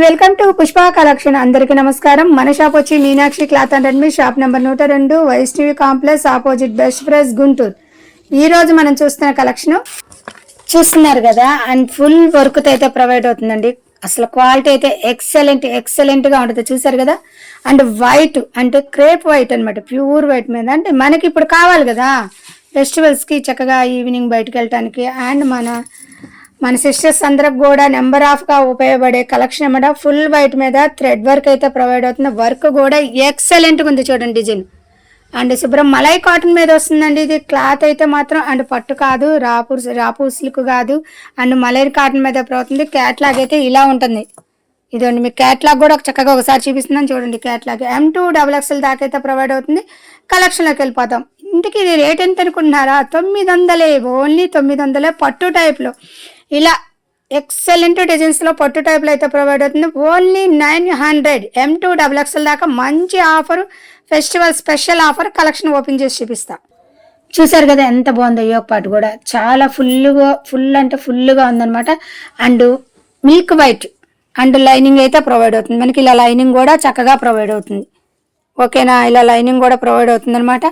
Welcome to Pushpa collection. అందరికీ నమస్కారం. మన షాప్ వచ్చి Meenakshi cloth and Redmi, shop number 102, Vaishnavi complex, opposite best price, Guntur. ఈ రోజు మనం చూస్తున్న కలెక్షన్ చూస్తున్నారు కదా, అండ్ ఫుల్ వర్క్ అయితే ప్రొవైడ్ అవుతుందండి. అసలు క్వాలిటీ అయితే ఎక్సలెంట్ గా ఉంటుంది. చూసారు కదా, అండ్ వైట్ అంటే క్రేప్ వైట్ అనమాట, ప్యూర్ వైట్ మీద. అంటే మనకి ఇప్పుడు కావాలి కదా ఫెస్టివల్స్ కి చక్కగా ఈవినింగ్ బయటకు వెళ్ళటానికి, అండ్ మన సిస్టర్స్ అందరికి కూడా నెంబర్ ఆఫ్ గా ఉపయోగపడే కలెక్షన్ అన్నమాట. ఫుల్ వైట్ మీద థ్రెడ్ వర్క్ అయితే ప్రొవైడ్ అవుతుంది. వర్క్ కూడా ఎక్సలెంట్ గా ఉంది చూడండి, డిజైన్. అండ్ శుభ్రం మలై కాటన్ మీద వస్తుందండి ఇది. క్లాత్ అయితే మాత్రం అండ్ పట్టు కాదు, రాపూ సిల్క్ కాదు, అండ్ మలై కాటన్ మీద అవుతుంది. క్యాట్లాగ్ అయితే ఇలా ఉంటుంది. ఇదండి మీకు క్యాట్లాగ్ కూడా చక్కగా ఒకసారి చూపిస్తున్నాను చూడండి. క్యాట్లాగ్ M2XXL దాకా అయితే ప్రొవైడ్ అవుతుంది. కలెక్షన్లోకి వెళ్ళిపోతాం. ఇంటికి ఇది రేట్ ఎంత అనుకుంటున్నారా? 900, ఓన్లీ 900. పట్టు టైప్లో ఇలా ఎక్సలెంట్ డిజైన్స్లో పట్టు టైప్లో అయితే ప్రొవైడ్ అవుతుంది. ఓన్లీ 900. M2XXL దాకా మంచి offer, festival special offer. Collection open చేసి చూపిస్తా. చూసారు కదా ఎంత బాగుందో. యోగ పాటు కూడా చాలా ఫుల్గా ఉందన్నమాట. And milk white and lining అయితే ప్రొవైడ్ అవుతుంది. మనకి ఇలా లైనింగ్ కూడా చక్కగా ప్రొవైడ్ అవుతుంది. ఓకేనా, ఇలా లైనింగ్ కూడా ప్రొవైడ్ అవుతుంది అనమాట.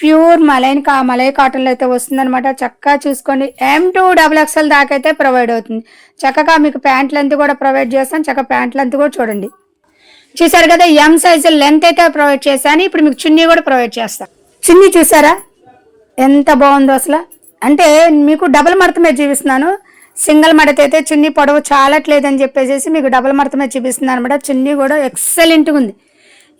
ప్యూర్ మలై కాటన్లో అయితే వస్తుంది అనమాట. చక్కగా చూసుకోండి. M2XXL దాకా అయితే ప్రొవైడ్ అవుతుంది. చక్కగా మీకు ప్యాంట్ లెంత్ కూడా ప్రొవైడ్ చేస్తాను. చక్కగా ప్యాంట్ లెంత్ కూడా చూడండి. చూసారు కదా, M సైజు లెంత్ అయితే ప్రొవైడ్ చేశాను. ఇప్పుడు మీకు చున్నీ కూడా ప్రొవైడ్ చేస్తాను. చున్నీ చూసారా ఎంత బాగుందో అసలు. అంటే మీకు డబుల్ మడత మీద చూపిస్తున్నాను. సింగిల్ మడత అయితే చున్నీ పొడవు చాలట్లేదని చెప్పేసి మీకు డబుల్ మడత మీద చూపిస్తున్నాను అనమాట. చున్నీ కూడా ఎక్సలెంట్గా ఉంది.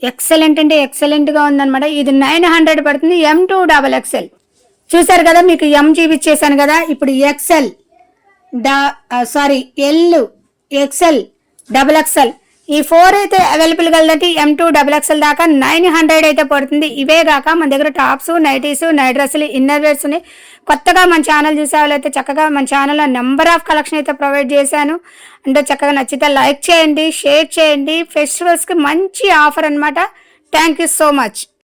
ఎక్సలెంట్గా ఉందన్నమాట. ఇది 900 పడుతుంది. M2XXL. చూసారు కదా, మీకు M చూపించేసాను కదా. ఇప్పుడు XL, L, XL, XXL ఈ 4 అయితే అవైలబుల్ కలదండి. M2XXL దాకా 900 అయితే పడుతుంది. ఇవే కాక మన దగ్గర టాప్స్, నైటీస్, నైట్ డ్రెస్సులు, ఇన్నర్ వేర్స్ ఉన్నాయి. కొత్తగా మన ఛానల్ చూసే వాళ్ళైతే చక్కగా మన ఛానల్లో నెంబర్ ఆఫ్ కలెక్షన్ అయితే ప్రొవైడ్ చేశాను. అంటే చక్కగా నచ్చితే లైక్ చేయండి, షేర్ చేయండి. ఫెస్టివల్స్కి మంచి ఆఫర్ అనమాట. Thank you so much.